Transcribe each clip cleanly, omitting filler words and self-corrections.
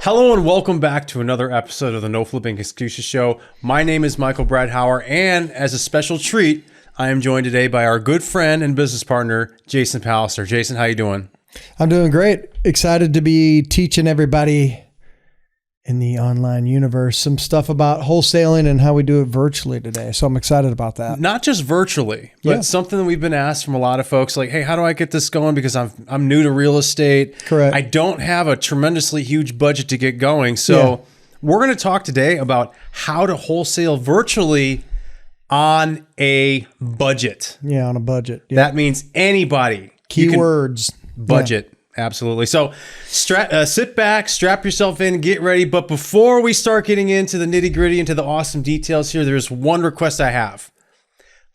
Hello and welcome back to another episode of the No Flipping Excuses Show. My name is Michael Bredthauer, and as a special treat, I am joined today by our good friend and business partner, Jason Palliser. Jason, how you doing? I'm doing great. Excited to be teaching everybody in the online universe some stuff about wholesaling and how we do it virtually today. So I'm excited about that. Not just virtually, but something that we've been asked from a lot of folks, like, hey, how do I get this going? Because I'm new to real estate. Correct. I don't have a tremendously huge budget to get going. So we're going to talk today about how to wholesale virtually on a budget. Yeah, on a budget. Yeah. That means anybody. Keywords. Budget. Yeah. Absolutely. So sit back, strap yourself in, get ready. But before we start getting into the nitty gritty, into the awesome details here, there's one request I have.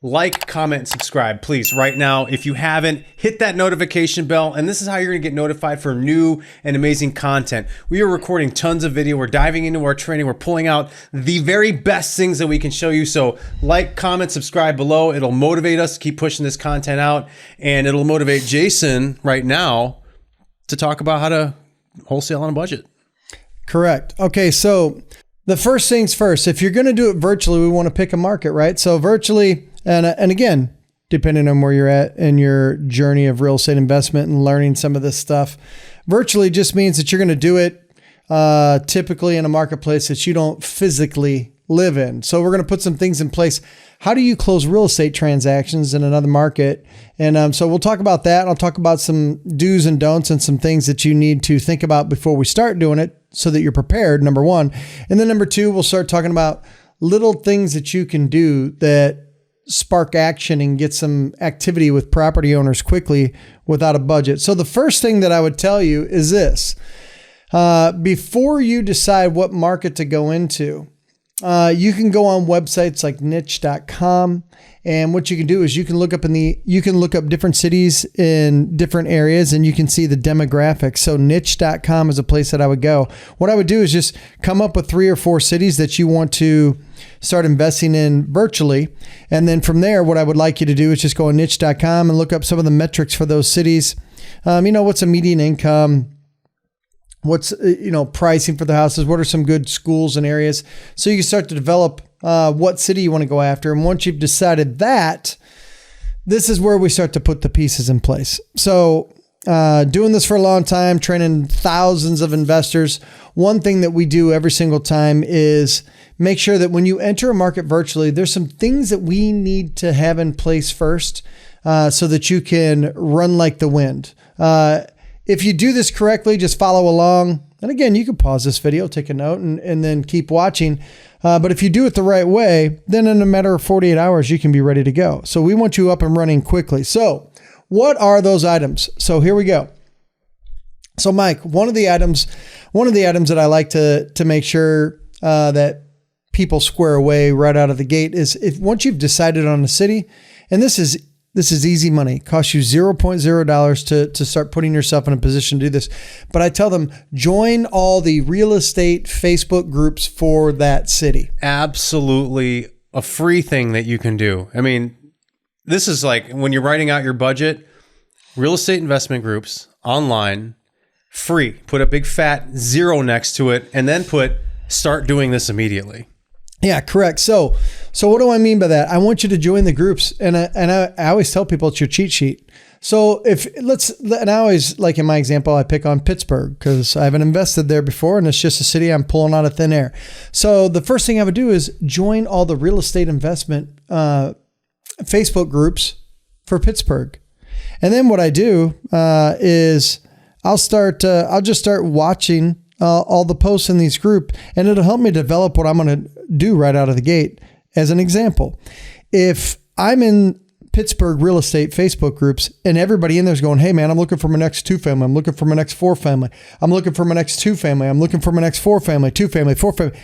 Like, comment, and subscribe, please, right now. If you haven't, hit that notification bell. And this is how you're going to get notified for new and amazing content. We are recording tons of video. We're diving into our training. We're pulling out the very best things that we can show you. So like, comment, subscribe below. It'll motivate us to keep pushing this content out. And it'll motivate Jason right now to talk about how to wholesale on a budget. Correct. Okay, so the first things first, if you're going to do it virtually, we want to pick a market, right? So virtually, and again, depending on where you're at in your journey of real estate investment and learning some of this stuff, virtually just means that you're going to do it typically in a marketplace that you don't physically live in. So we're going to put some things in place. How do you close real estate transactions in another market? And so we'll talk about that. I'll talk about some do's and don'ts and some things that you need to think about before we start doing it so that you're prepared, number one. And then number two, we'll start talking about little things that you can do that spark action and get some activity with property owners quickly without a budget. So the first thing that I would tell you is this. Before you decide what market to go into, you can go on websites like niche.com, and what you can do is you can look up different cities in different areas and you can see the demographics. So niche.com is a place that I would go. What I would do is just come up with 3 or 4 cities that you want to start investing in virtually. And then from there, what I would like you to do is just go on niche.com and look up some of the metrics for those cities. What's a median income? What's, pricing for the houses? What are some good schools and areas? So you can start to develop what city you want to go after. And once you've decided that, this is where we start to put the pieces in place. So doing this for a long time, training thousands of investors, one thing that we do every single time is make sure that when you enter a market virtually, there's some things that we need to have in place first so that you can run like the wind. If you do this correctly, just follow along. And again, you can pause this video, take a note, and then keep watching. But if you do it the right way, then in a matter of 48 hours, you can be ready to go. So we want you up and running quickly. So what are those items? So here we go. So Mike, one of the items that I like to make sure that people square away right out of the gate is if once you've decided on a city, and this is easy money. It costs you $0.0 to start putting yourself in a position to do this. But I tell them, join all the real estate Facebook groups for that city. Absolutely a free thing that you can do. I mean, this is like when you're writing out your budget, real estate investment groups online, free. Put a big fat 0 next to it and then start doing this immediately. Yeah, correct. So what do I mean by that? I want you to join the groups, and I always tell people it's your cheat sheet. So and I always, like in my example, I pick on Pittsburgh because I haven't invested there before, and it's just a city I'm pulling out of thin air. So the first thing I would do is join all the real estate investment Facebook groups for Pittsburgh, and then what I do is I'll just start watching all the posts in these groups, and it'll help me develop what I'm going to do right out of the gate. As an example, if I'm in Pittsburgh real estate Facebook groups and everybody in there's going, hey man, I'm looking for my next 2-family. I'm looking for my next 4-family. I'm looking for my next 2-family. I'm looking for my next 4-family, 2-family, 4-family.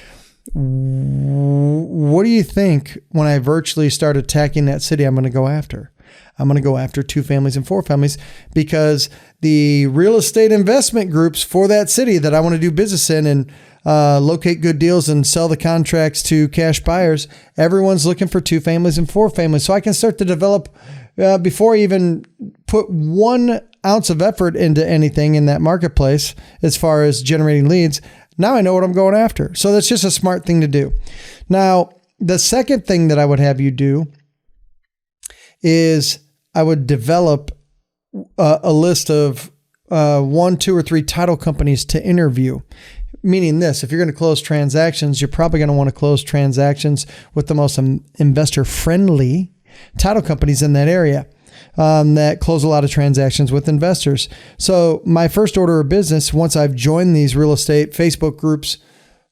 What do you think when I virtually start attacking that city I'm going to go after? I'm going to go after 2 families and 4 families because the real estate investment groups for that city that I want to do business in and locate good deals and sell the contracts to cash buyers, everyone's looking for 2 families and 4 families. So I can start to develop before I even put 1 ounce of effort into anything in that marketplace as far as generating leads. Now I know what I'm going after. So that's just a smart thing to do. Now, the second thing that I would have you do is I would develop a list of 1, 2, or 3 title companies to interview. Meaning this, if you're going to close transactions, you're probably going to want to close transactions with the most investor-friendly title companies in that area that close a lot of transactions with investors. So my first order of business, once I've joined these real estate Facebook groups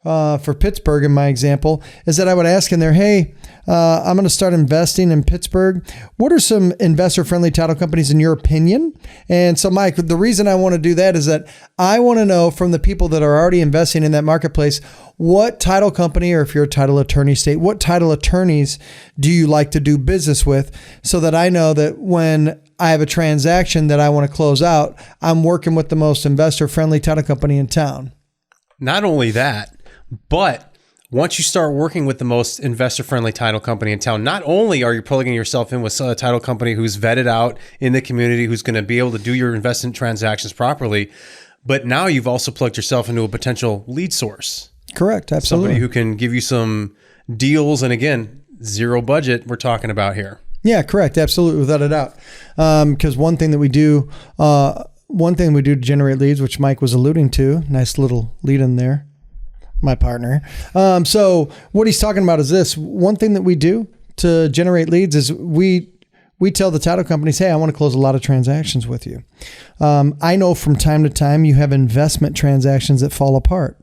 for Pittsburgh, in my example, is that I would ask in there, hey, I'm going to start investing in Pittsburgh. What are some investor-friendly title companies in your opinion? And so, Mike, the reason I want to do that is that I want to know from the people that are already investing in that marketplace, what title company, or if you're a title attorney state, what title attorneys do you like to do business with, so that I know that when I have a transaction that I want to close out, I'm working with the most investor-friendly title company in town. Not only that, but once you start working with the most investor-friendly title company in town, not only are you plugging yourself in with a title company who's vetted out in the community, who's going to be able to do your investment transactions properly, but now you've also plugged yourself into a potential lead source. Correct. Absolutely. Somebody who can give you some deals. And again, zero budget we're talking about here. Yeah, correct. Absolutely. Without a doubt. Because one thing we do to generate leads, which Mike was alluding to, nice little lead in there, my partner. So what he's talking about is this. One thing that we do to generate leads is we tell the title companies, hey, I want to close a lot of transactions with you. I know from time to time you have investment transactions that fall apart.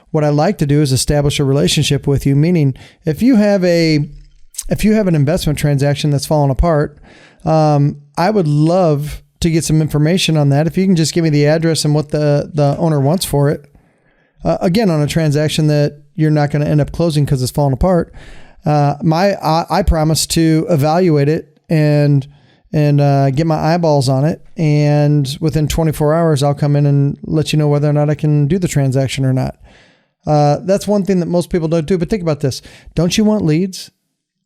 What I like to do is establish a relationship with you, meaning if you have an investment transaction that's fallen apart, I would love to get some information on that. If you can just give me the address and what the owner wants for it. Again, on a transaction that you're not going to end up closing because it's fallen apart, I promise to evaluate it and get my eyeballs on it. And within 24 hours, I'll come in and let you know whether or not I can do the transaction or not. That's one thing that most people don't do. But think about this. Don't you want leads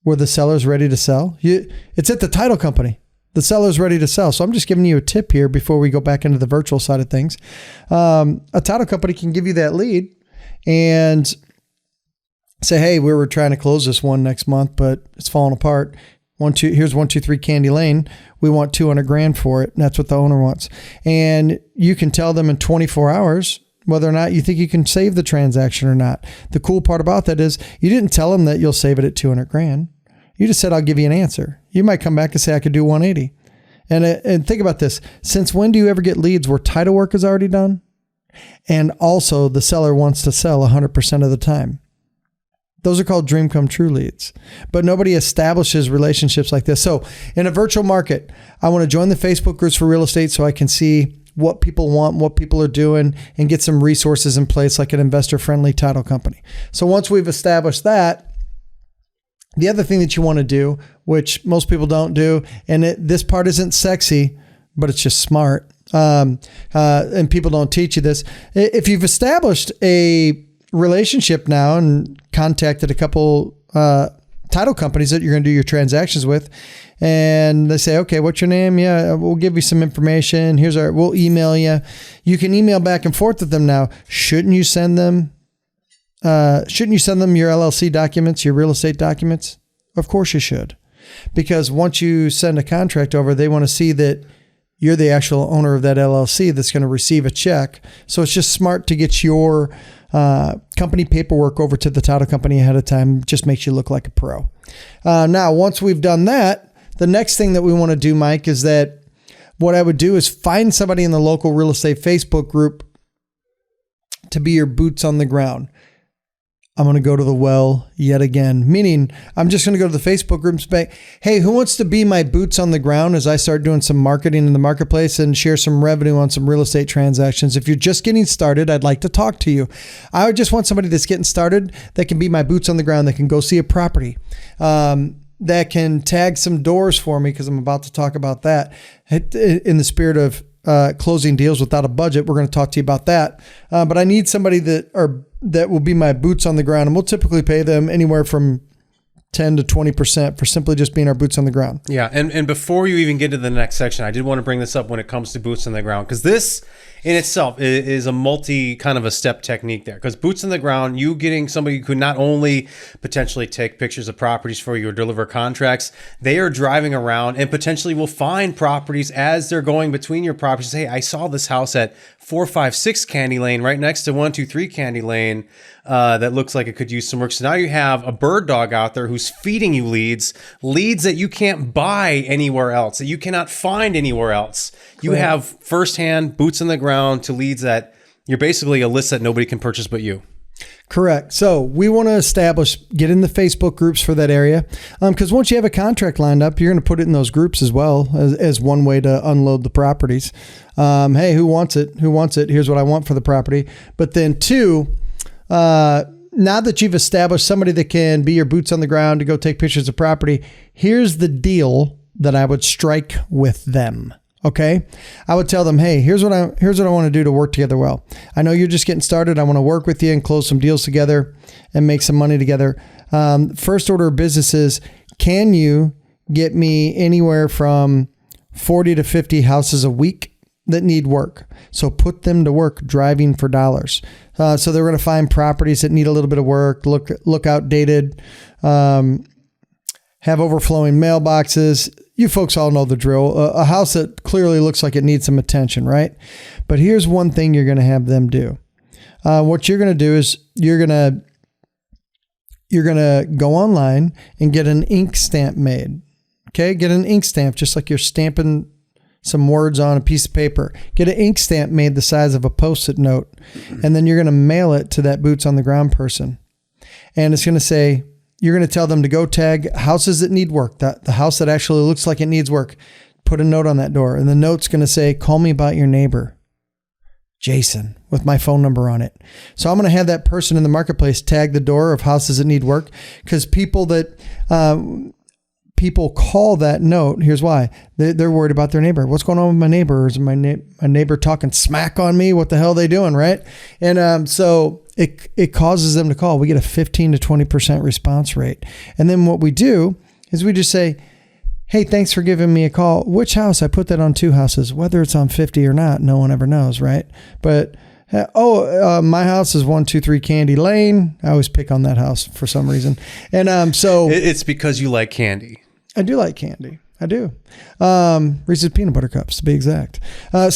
where the seller's ready to sell? It's at the title company. The seller's ready to sell. So I'm just giving you a tip here before we go back into the virtual side of things. A title company can give you that lead and say, hey, we were trying to close this one next month, but it's falling apart. Here's 123 Candy Lane. We want $200,000 for it. And that's what the owner wants. And you can tell them in 24 hours whether or not you think you can save the transaction or not. The cool part about that is you didn't tell them that you'll save it at $200,000. You just said, I'll give you an answer. You might come back and say, I could do 180. And think about this. Since when do you ever get leads where title work is already done? And also the seller wants to sell 100% of the time. Those are called dream come true leads. But nobody establishes relationships like this. So in a virtual market, I want to join the Facebook groups for real estate so I can see what people want, what people are doing, and get some resources in place like an investor-friendly title company. So once we've established that, the other thing that you want to do, which most people don't do, and this part isn't sexy, but it's just smart, and people don't teach you this. If you've established a relationship now and contacted a couple title companies that you're going to do your transactions with, and they say, okay, what's your name? Yeah, we'll give you some information. We'll email you. You can email back and forth with them now. Shouldn't you send them your LLC documents, your real estate documents? Of course you should. Because once you send a contract over, they want to see that you're the actual owner of that LLC that's going to receive a check. So it's just smart to get your company paperwork over to the title company ahead of time. It just makes you look like a pro. Now, once we've done that, the next thing that we want to do, Mike, is that what I would do is find somebody in the local real estate Facebook group to be your boots on the ground. I'm going to go to the well yet again, meaning I'm just going to go to the Facebook group and say, hey, who wants to be my boots on the ground as I start doing some marketing in the marketplace and share some revenue on some real estate transactions? If you're just getting started, I'd like to talk to you. I would just want somebody that's getting started that can be my boots on the ground, that can go see a property, that can tag some doors for me, because I'm about to talk about that. In the spirit of closing deals without a budget, we're going to talk to you about that. But I need somebody that will be my boots on the ground, and we'll typically pay them anywhere from 10 to 20% for simply just being our boots on the ground. Yeah. And before you even get to the next section, I did want to bring this up when it comes to boots on the ground, because this in itself is a multi kind of a step technique there, because boots on the ground, you getting somebody who could not only potentially take pictures of properties for you or deliver contracts, they are driving around and potentially will find properties as they're going between your properties. Hey, I saw this house at 456 Candy Lane right next to 123 Candy Lane that looks like it could use some work. So now you have a bird dog out there who's feeding you leads that you can't buy anywhere else, that you cannot find anywhere else. You have firsthand boots on the ground to leads that you're basically a list that nobody can purchase but you. Correct. So we want to get in the Facebook groups for that area. Because once you have a contract lined up, you're going to put it in those groups as well as one way to unload the properties. Hey, who wants it? Who wants it? Here's what I want for the property. But then two, now that you've established somebody that can be your boots on the ground to go take pictures of property, here's the deal that I would strike with them. Okay. I would tell them, hey, here's what I want to do to work together well. I know you're just getting started. I want to work with you and close some deals together and make some money together. First order of business is, can you get me anywhere from 40 to 50 houses a week that need work? So put them to work driving for dollars. So they're going to find properties that need a little bit of work, look outdated, have overflowing mailboxes. You folks all know the drill. A house that clearly looks like it needs some attention, right? But here's one thing you're going to have them do. What you're going to do is you're going to go online and get an ink stamp made. Okay? Get an ink stamp, just like you're stamping some words on a piece of paper. Get an ink stamp made the size of a Post-it note, and then you're going to mail it to that boots on the ground person. And it's going to say, you're going to tell them to go tag houses that need work, the house that actually looks like it needs work. Put a note on that door. And the note's going to say, call me about your neighbor, Jason, with my phone number on it. So I'm going to have that person in the marketplace tag the door of houses that need work, because people call that note. Here's why. They're worried about their neighbor. What's going on with my neighbor? Is my neighbor talking smack on me? What the hell are they doing, right? And so it causes them to call. We get a 15 to 20% response rate. And then what we do is we just say, hey, thanks for giving me a call. Which house? I put that on 2 houses. Whether it's on 50 or not, no one ever knows, right? But my house is 123 Candy Lane. I always pick on that house for some reason. And so it's because you like candy. I do like candy. I do. Reese's Peanut Butter Cups, to be exact. Thank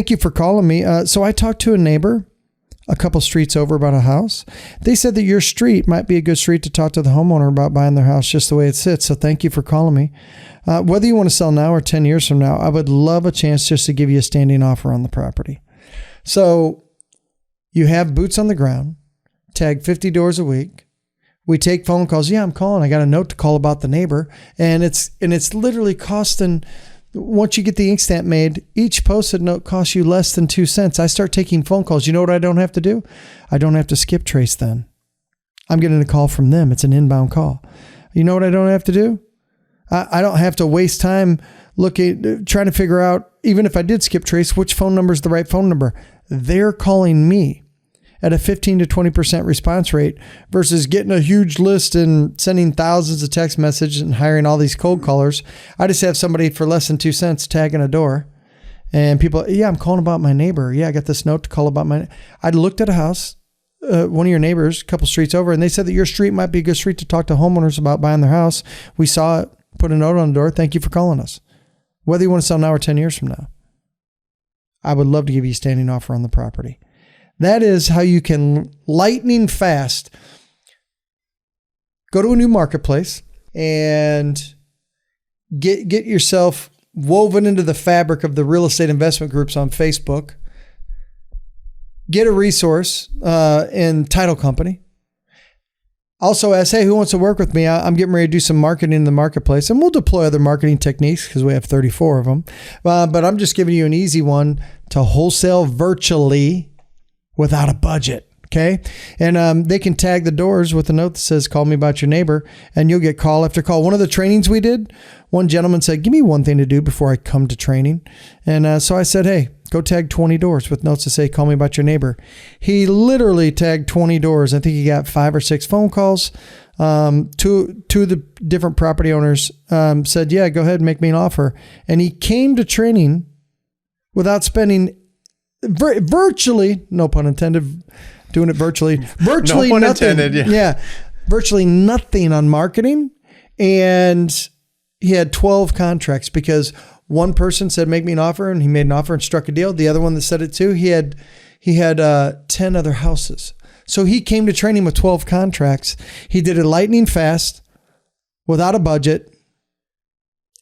you for calling me. So I talked to a neighbor a couple streets over about a house. They said that your street might be a good street to talk to the homeowner about buying their house just the way it sits. So thank you for calling me. Whether you want to sell now or 10 years from now, I would love a chance just to give you a standing offer on the property. So you have boots on the ground, tag 50 doors a week. We take phone calls. Yeah, I'm calling. I got a note to call about the neighbor. And it's literally costing, once you get the ink stamp made, each Post-it note costs you less than 2 cents. I start taking phone calls. You know what I don't have to do? I don't have to skip trace then. I'm getting a call from them. It's an inbound call. You know what I don't have to do? I don't have to waste time trying to figure out, even if I did skip trace, which phone number is the right phone number. They're calling me at a 15 to 20% response rate versus getting a huge list and sending thousands of text messages and hiring all these cold callers. I just have somebody for less than 2 cents tagging a door, and people, yeah, I'm calling about my neighbor. Yeah, I got this note to call about I looked at a house, one of your neighbors, a couple streets over, and they said that your street might be a good street to talk to homeowners about buying their house. We saw it, put a note on the door. Thank you for calling us. Whether you want to sell now or 10 years from now, I would love to give you a standing offer on the property. That is how you can lightning fast go to a new marketplace and get yourself woven into the fabric of the real estate investment groups on Facebook. Get a resource in title company. Also ask, hey, who wants to work with me? I'm getting ready to do some marketing in the marketplace, and we'll deploy other marketing techniques because we have 34 of them. But I'm just giving you an easy one to wholesale virtually without a budget. Okay. And they can tag the doors with a note that says, call me about your neighbor, and you'll get call after call. One of the trainings we did, one gentleman said, give me one thing to do before I come to training. And so I said, hey, go tag 20 doors with notes to say, call me about your neighbor. He literally tagged 20 doors. I think he got 5 or 6 phone calls. Two of the different property owners said, yeah, go ahead and make me an offer. And he came to training without spending virtually, no pun intended, doing it virtually no pun nothing. Intended, yeah, virtually nothing on marketing. And he had 12 contracts because one person said, make me an offer, and he made an offer and struck a deal. The other one that said it too, he had 10 other houses. So he came to training with 12 contracts. He did it lightning fast, without a budget.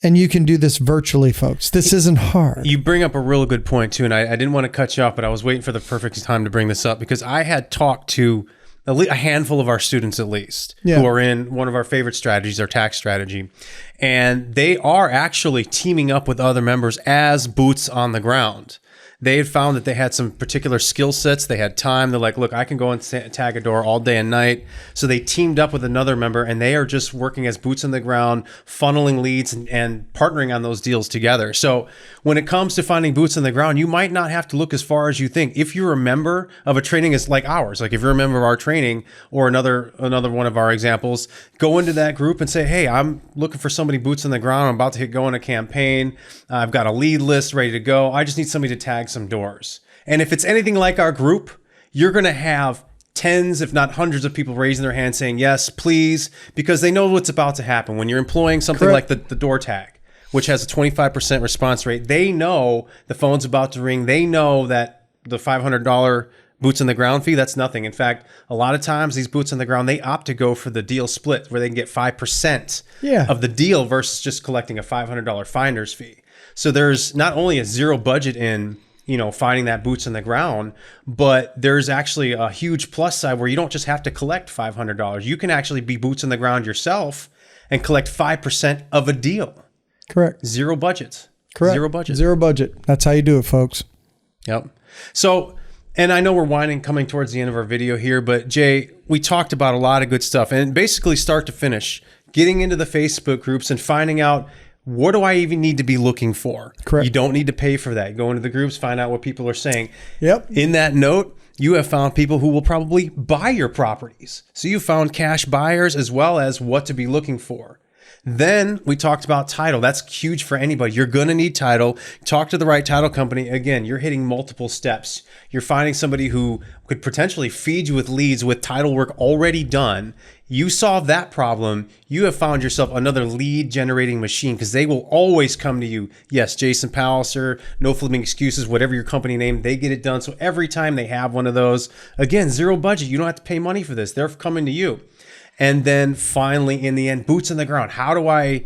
And you can do this virtually, folks. This isn't hard. You bring up a real good point too. And I didn't want to cut you off, but I was waiting for the perfect time to bring this up because I had talked to a handful of our students at least who are in one of our favorite strategies, our tax strategy. And they are actually teaming up with other members as boots on the ground. They had found that they had some particular skill sets. They had time. They're like, look, I can go and tag a door all day and night. So they teamed up with another member, and they are just working as boots on the ground, funneling leads and partnering on those deals together. So when it comes to finding boots on the ground, you might not have to look as far as you think. If you're a member of a training is like ours, like if you're a member of our training or another one of our examples, go into that group and say, hey, I'm looking for somebody boots on the ground. I'm about to get going a campaign. I've got a lead list ready to go. I just need somebody to tag some doors. And if it's anything like our group, you're going to have tens, if not hundreds of people raising their hand saying, yes, please, because they know what's about to happen. When you're employing something like the door tag, which has a 25% response rate, they know the phone's about to ring. They know that the $500 boots on the ground fee, that's nothing. In fact, a lot of times these boots on the ground, they opt to go for the deal split where they can get 5% of the deal versus just collecting a $500 finder's fee. So there's not only a zero budget in finding that boots on the ground, but there's actually a huge plus side where you don't just have to collect $500. You can actually be boots on the ground yourself and collect 5% of a deal. Correct. Zero budget. Correct. Zero budget. Zero budget. That's how you do it, folks. Yep. So, and I know we're coming towards the end of our video here, but Jay, we talked about a lot of good stuff and basically start to finish, getting into the Facebook groups and finding out, what do I even need to be looking for? Correct. You don't need to pay for that. Go into the groups, find out what people are saying. Yep. In that note, you have found people who will probably buy your properties. So you found cash buyers as well as what to be looking for. Then we talked about title. That's huge for anybody. You're going to need title. Talk to the right title company. Again, you're hitting multiple steps. You're finding somebody who could potentially feed you with leads with title work already done. You solve that problem. You have found yourself another lead generating machine because they will always come to you. Yes, Jason Palliser, no flipping excuses, whatever your company name, they get it done. So every time they have one of those, again, zero budget. You don't have to pay money for this. They're coming to you. And then finally, in the end, boots on the ground. How do I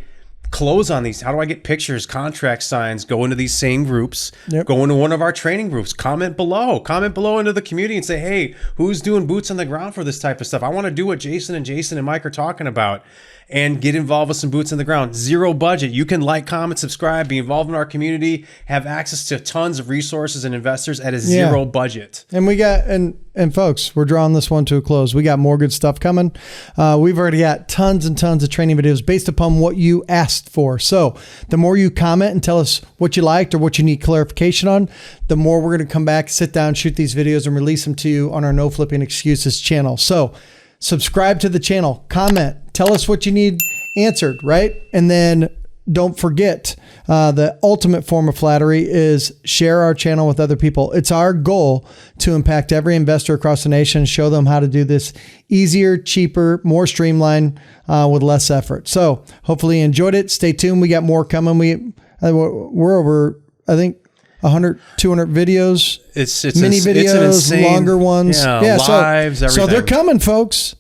close on these? How do I get pictures, contract signs, go into these same groups, go into one of our training groups, comment below into the community and say, hey, who's doing boots on the ground for this type of stuff? I want to do what Jason and Mike are talking about and get involved with some boots on the ground. Zero budget. You can like, comment, subscribe, be involved in our community, have access to tons of resources and investors at a zero budget. And we got, and folks, we're drawing this one to a close. We got more good stuff coming. We've already got tons and tons of training videos based upon what you asked for. So the more you comment and tell us what you liked or what you need clarification on, the more we're going to come back, sit down, shoot these videos and release them to you on our No Flipping Excuses channel. So subscribe to the channel, comment, tell us what you need answered, right? And then don't forget, the ultimate form of flattery is share our channel with other people. It's our goal to impact every investor across the nation, show them how to do this easier, cheaper, more streamlined, with less effort. So hopefully you enjoyed it. Stay tuned. We got more coming. We're over, I think, 100, 200 videos. It's mini videos, it's an insane, longer ones. Yeah, lives, everything. So they're coming, folks.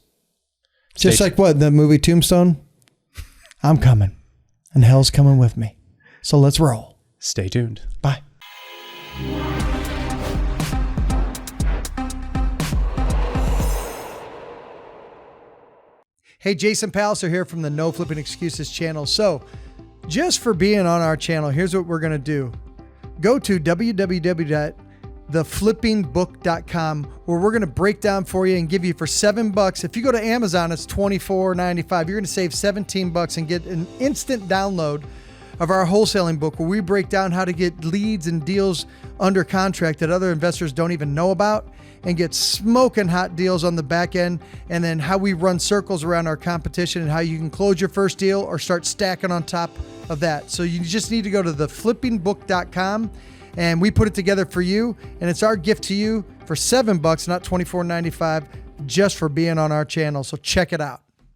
Just like what, the movie Tombstone? I'm coming. And hell's coming with me. So let's roll. Stay tuned. Bye. Hey, Jason Palliser here from the No Flipping Excuses channel. So just for being on our channel, here's what we're going to do. Go to www.theflippingbook.com where we're going to break down for you and give you for $7. If you go to Amazon, it's $24.95. You're going to save $17 and get an instant download of our wholesaling book where we break down how to get leads and deals under contract that other investors don't even know about. and get smoking hot deals on the back end, and then how we run circles around our competition and how you can close your first deal or start stacking on top of that. So you just need to go to theflippingbook.com, and we put it together for you, and it's our gift to you for $7, not $24.95, just for being on our channel. So check it out.